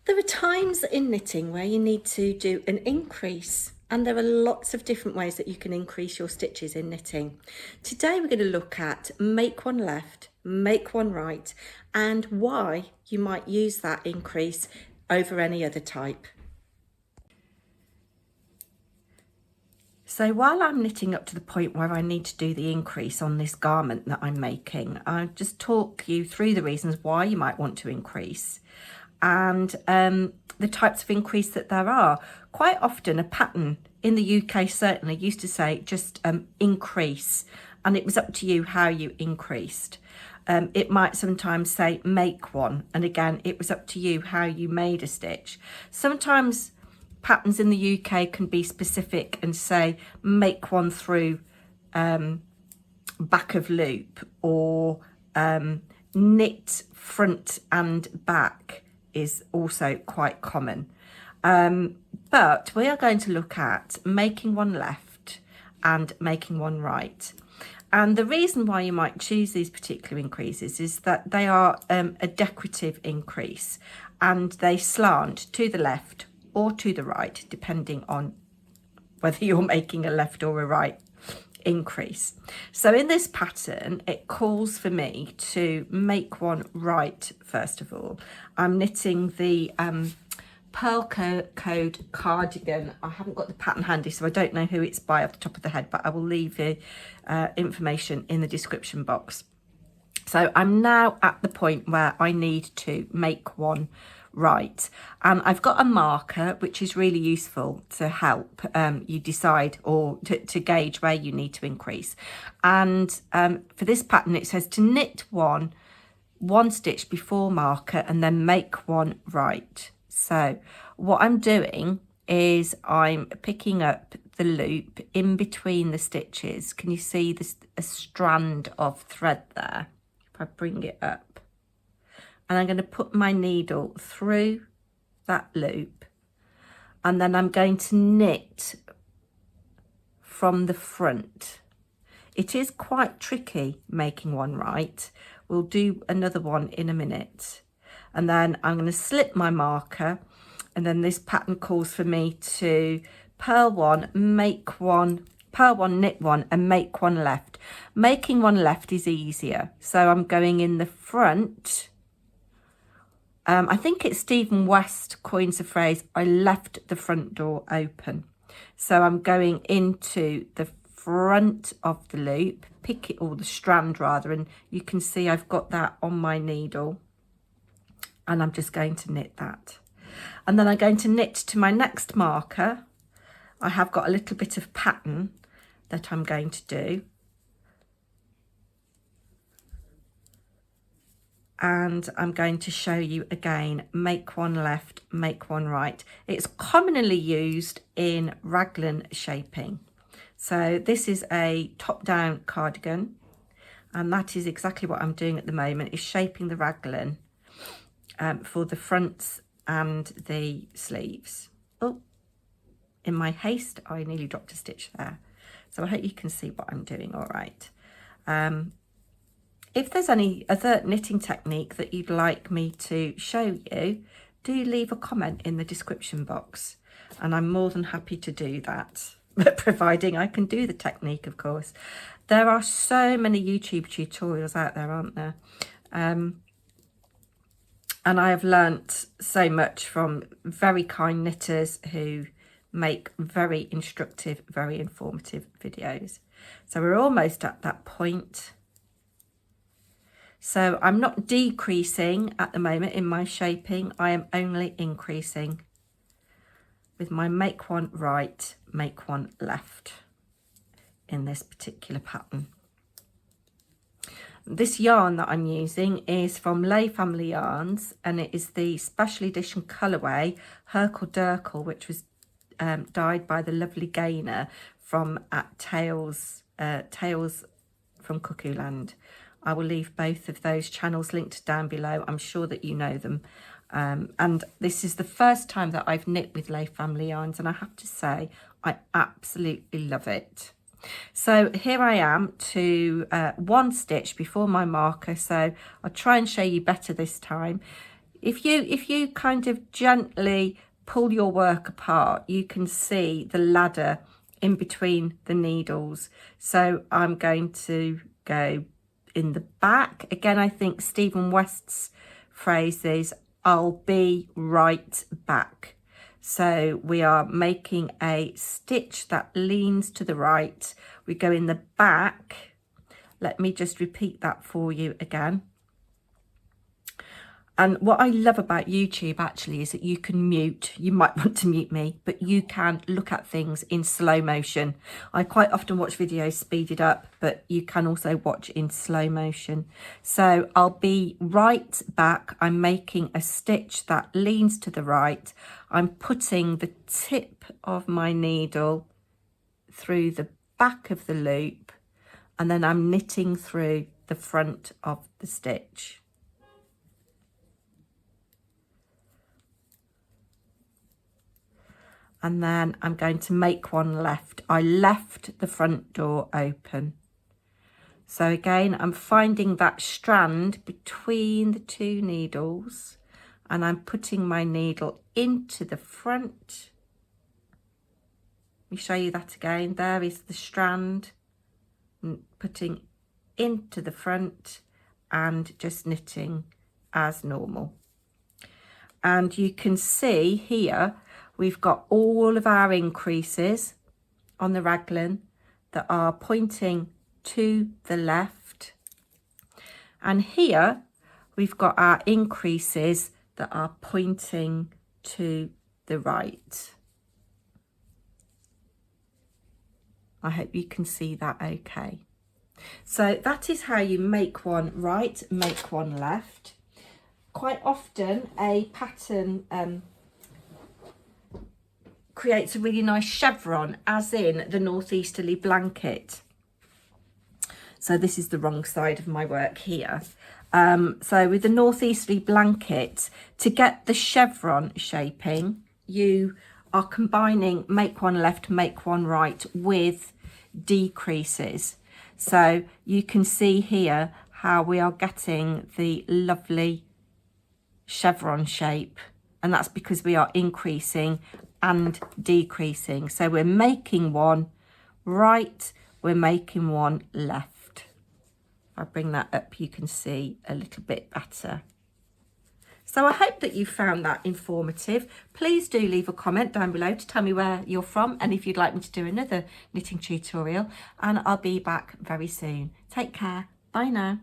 There are times in knitting where you need to do an increase, and there are lots of different ways that you can increase your stitches in knitting. Today we're going to look at make one left, make one right, and why you might use that increase over any other type. So while I'm knitting up to the point where I need to do the increase on this garment that I'm making, I'll just talk you through the reasons why you might want to increase and the types of increase that there are. Quite often a pattern in the UK certainly used to say just increase, and it was up to you how you increased. It might sometimes say make one, and again it was up to you how you made a stitch. Sometimes patterns in the UK can be specific and say make one through back of loop, or knit front and back is also quite common. But we are going to look at making one left and making one right. And the reason why you might choose these particular increases is that they are a decorative increase, and they slant to the left or to the right, depending on whether you're making a left or a right increase. So in this pattern, it calls for me to make one right. First of all, I'm knitting the Purl code cardigan. I haven't got the pattern handy, so I don't know who it's by off the top of the head, but I will leave the information in the description box. So I'm now at the point where I need to make one right, and I've got a marker which is really useful to help you decide or to gauge where you need to increase. And for this pattern it says to knit one stitch before marker and then make one right. So what I'm doing is I'm picking up the loop in between the stitches. Can you see this, a strand of thread there? If I bring it up, and I'm going to put my needle through that loop, and then I'm going to knit from the front. It is quite tricky making one right. We'll do another one in a minute. And then I'm going to slip my marker, and then this pattern calls for me to purl one, make one, purl one, knit one, and make one left. Making one left is easier. So I'm going in the front. I think it's Stephen West coins the phrase, I left the front door open. So I'm going into the front of the loop, pick it, or the strand rather, and you can see I've got that on my needle, and I'm just going to knit that. And then I'm going to knit to my next marker. I have got a little bit of pattern that I'm going to do. And I'm going to show you again, make one left, make one right. It's commonly used in raglan shaping. So this is a top-down cardigan, and that is exactly what I'm doing at the moment, is shaping the raglan for the fronts and the sleeves. Oh, in my haste, I nearly dropped a stitch there. So I hope you can see what I'm doing all right. If there's any other knitting technique that you'd like me to show you, do leave a comment in the description box, and I'm more than happy to do that, but providing I can do the technique, of course. There are so many YouTube tutorials out there, aren't there? And I have learnt so much from very kind knitters who make very instructive, very informative videos. So we're almost at that point. So I'm not decreasing at the moment in my shaping, I am only increasing with my make one right, make one left in this particular pattern. This yarn that I'm using is from Lay Family Yarns, and it is the special edition colourway HurkleDurkle, which was dyed by the lovely Gayna from Tales from Cuckoo Land. I will leave both of those channels linked down below. I'm sure that you know them. And this is the first time that I've knit with Lay Family Yarns, and I have to say I absolutely love it. So here I am to one stitch before my marker, so I'll try and show you better this time. if you kind of gently pull your work apart, you can see the ladder in between the needles. So I'm going to go in the back. Again, I think Stephen West's phrase is, I'll be right back. So we are making a stitch that leans to the right. We go in the back. Let me just repeat that for you again. And what I love about YouTube actually is that you can mute. You might want to mute me, but you can look at things in slow motion. I quite often watch videos speeded up, but you can also watch in slow motion. So I'll be right back. I'm making a stitch that leans to the right. I'm putting the tip of my needle through the back of the loop, and then I'm knitting through the front of the stitch. And then I'm going to make one left. I left the front door open. So again, I'm finding that strand between the two needles, and I'm putting my needle into the front. Let me show you that again. There is the strand, putting into the front and just knitting as normal. And you can see here, we've got all of our increases on the raglan that are pointing to the left. And here we've got our increases that are pointing to the right. I hope you can see that okay. So that is how you make one right, make one left. Quite often a pattern creates a really nice chevron, as in the Northeasterly blanket. So this is the wrong side of my work here. So with the Northeasterly blanket, to get the chevron shaping, you are combining make one left, make one right with decreases. So you can see here how we are getting the lovely chevron shape, and that's because we are increasing and decreasing. So we're making one right, we're making one left. If I bring that up, you can see a little bit better. So I hope that you found that informative. Please do leave a comment down below to tell me where you're from and if you'd like me to do another knitting tutorial, and I'll be back very soon. Take care. Bye now.